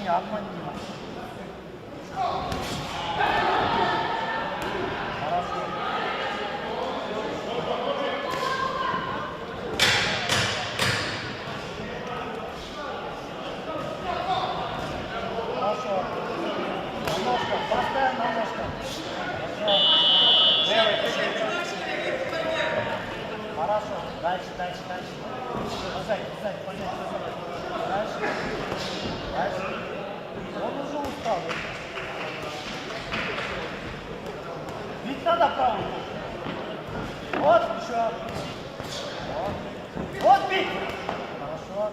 обмани. Хорошо. Хорошо. Ножка, поставь на ножку. Хорошо. Дальше. Сзади, понятно. Дальше. Он уже устал. Бить надо правую. Вот, еще. Вот бить. Хорошо.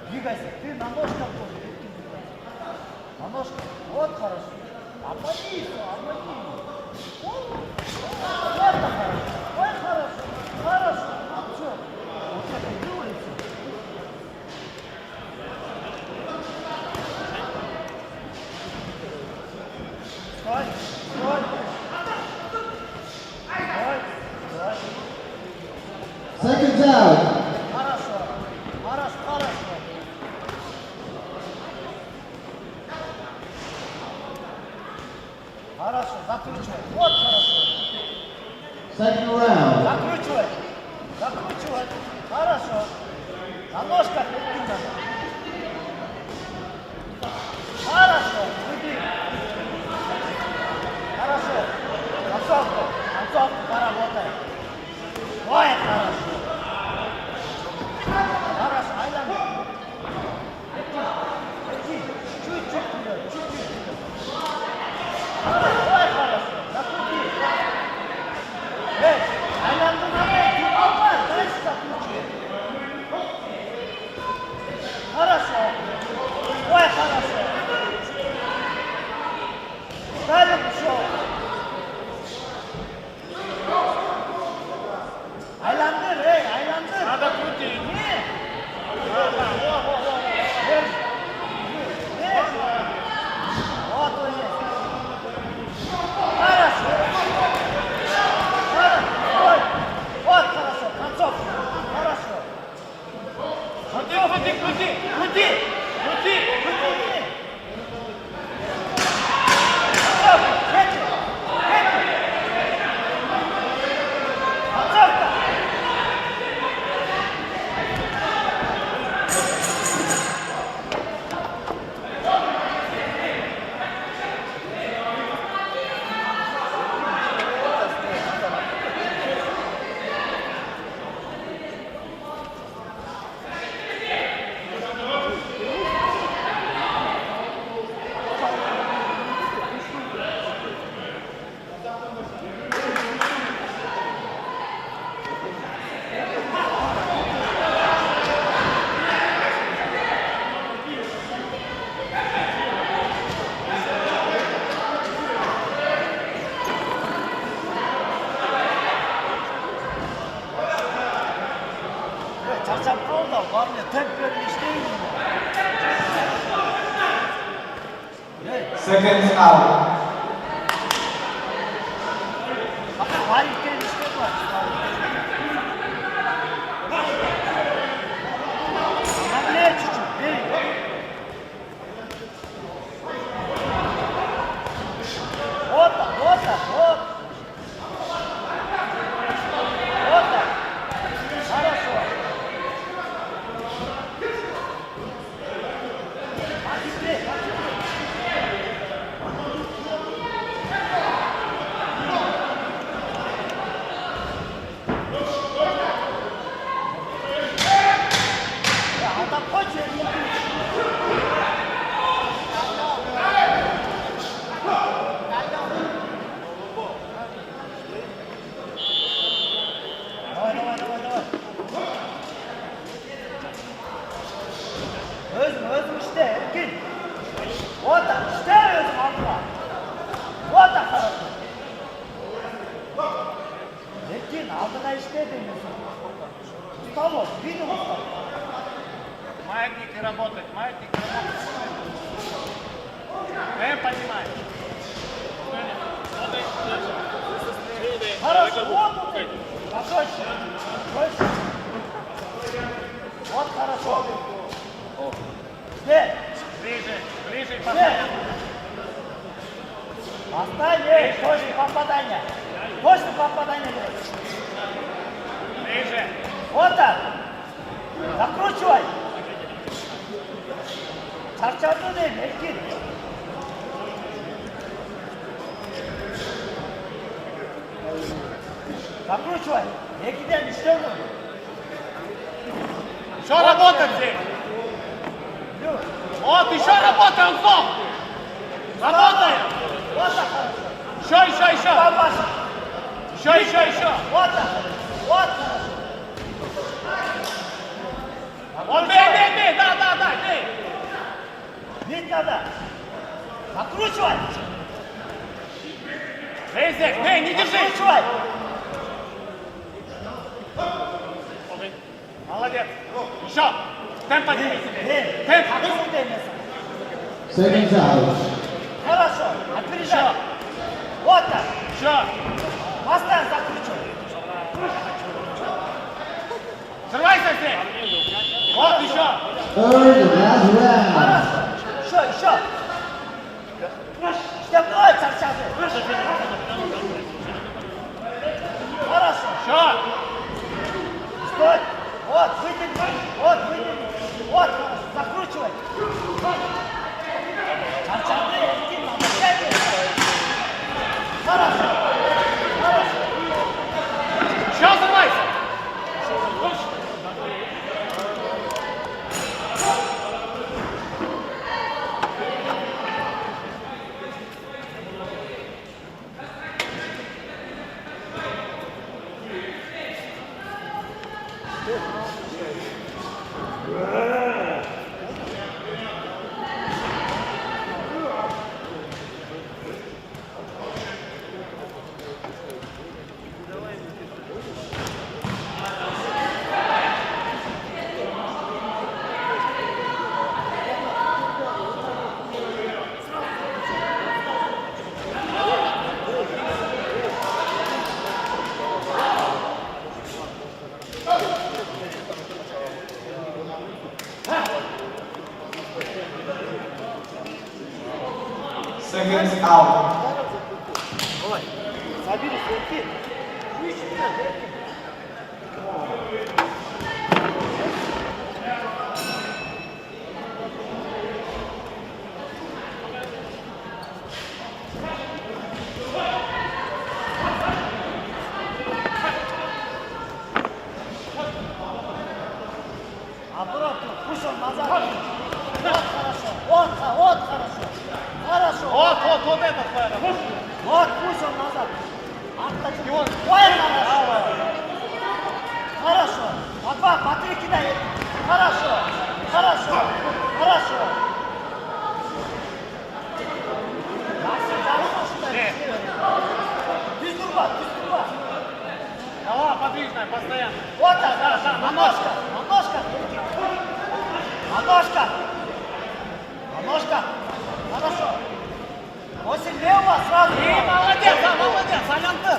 Двигайся. Ты на ножках тоже. На ножках. Вот хорошо. Обмани. Вот это хорошо. Ой, хорошо. Все. Вот это делается. Стой. Second down. Хорошо. Хорошо, закручивай. Вот хорошо. Second round. Закручивай. Хорошо. На ножках идти надо. Хорошо. Иди. Хорошо. Концовку поработай. Ой, хорошо. Хорошо, айдана. Иди. Чуть-чуть вперед. Ой, хорошо. Закрути. Эй, айданды надо идти. Дальше закрути. Хорошо. Ой, хорошо. Ставим еще. Айландыр. Надо крутить. Нет. Вот он есть. Хорошо. Ой. Вот хорошо. Концовка. Хорошо. Крути. Çarşaf oldu. Var ya tek vermiş değil mi? Seconds out. Bakın harika işte var. Ama ne çocuk? Değil. Oda. Хорошо. Özüm işte Erkin. O da işte özüm abla. O da kararlı. Erkin adına işte demiyorsun. Устало, видел устал. Маятники работать. Поднимай. Хорошо, вот он. Пожестче. Вот хорошо. Теперь. Ближе, ближе и постоянно. Оставь, точно попадание. Точно попадание. Ближе. Вот так. Закручивай. Çarçarda değil, Erkin. Закручивай. Erkin'den işte onu. Еще работать здесь. Плюс. Вот, еще работай, Антон. Работай. Вот так. Еще. Бабаш. Еще. Вот так. Вот. Вот, бей, да, бей. Бить надо. Закручивай. Бей здесь, бей, не держи. Закручивай. Молодец. Еще. Темп подними себе. Темп. Hakkını değmesin. Seconds out. Хорошо. Опережай. Вот так. Еще. Поставь, закручивай. Срывайся здесь. Вот еще. Third and last round. Хорошо. Еще. İşte bu çarçarda. Хорошо. Еще. Стой! Вот, вытяни! Вот, вытяни! Вот, хорошо, закручивай! Чарчарды, Эркин, обращайся! Хорошо! Хорошо! Еще взрывайся. Seconds out. Ой, забери, Эркин! Выше меня, Эркин! Обратно, пусть он назад. Вот хорошо, вот хорошо. Хорошо. Вот этот твоя работа. Вот пусть он назад. Отточи. Ой, хорошо. Хорошо. По два, по три кидай. Хорошо. Без турба. Голова подвижная, постоянно. Вот так. Да, Ножка. Хорошо. После левого сразу. И молодец, Алянты.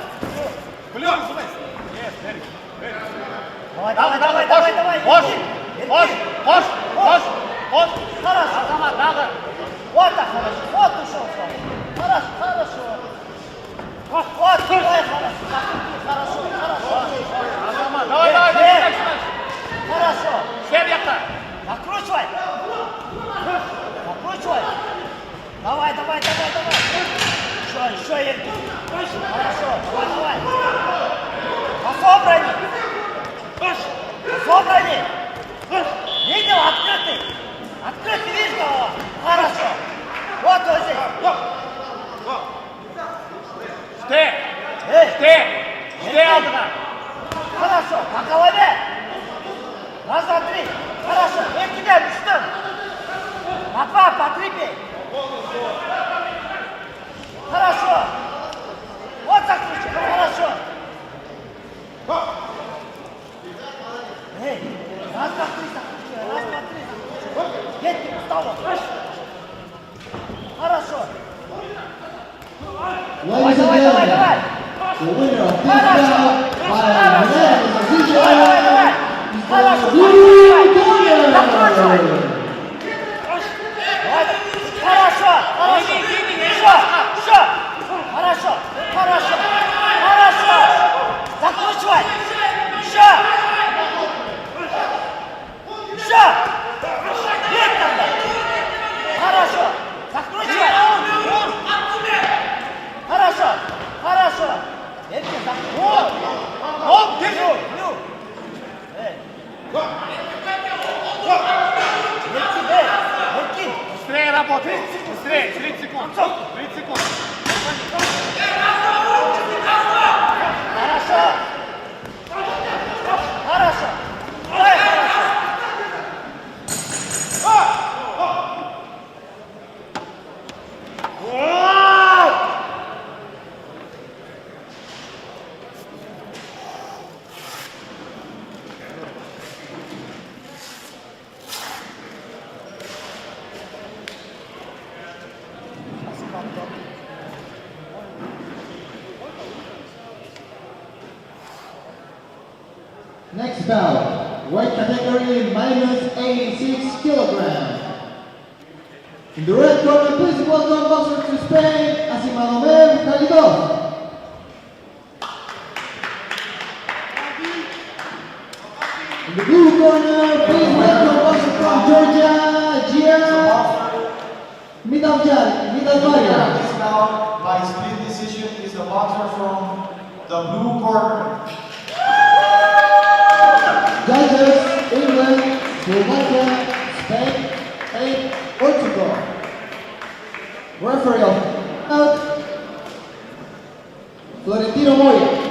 Плюс. Давай. Хош. Хорошо. Азамат, надо. Вот так хорошо. Вот ушел сразу. Хорошо. Вот, ой, хорошо. Азамат, давай, дальше. Хорошо. Серьезно. Накручивай. Давай. Еще, Эркин. Хорошо, давай. Собрани. Видел, открытый, видишь голова? Хорошо. Вот здесь. Жди, Алдана. Хорошо, по голове. Раз, два, три. Хорошо, Эркине düştün. По два, по три бей. Хорошо. Вот закручивай. Хорошо. Эй, раз, два, три закручивай. Едь, встал. Хорошо. Ladies and gentlemen, the winner of this bout by unanimous decision is the Blue Corner. работай. Быстрее, 30 секунд. 30 секунд. Хорошо. Хорошо. Ой, хорошо. Next bout, weight category minus 86 kilograms. In the red corner, please welcome boxer to Spain, Asimadomer Khalidov. In the blue corner, please welcome boxer from Georgia, Gia Midavjari. This bout by split decision is the boxer from the blue corner. Judges, England, Slovakia, Spain, and Portugal. Referee of out, Florentino Moya.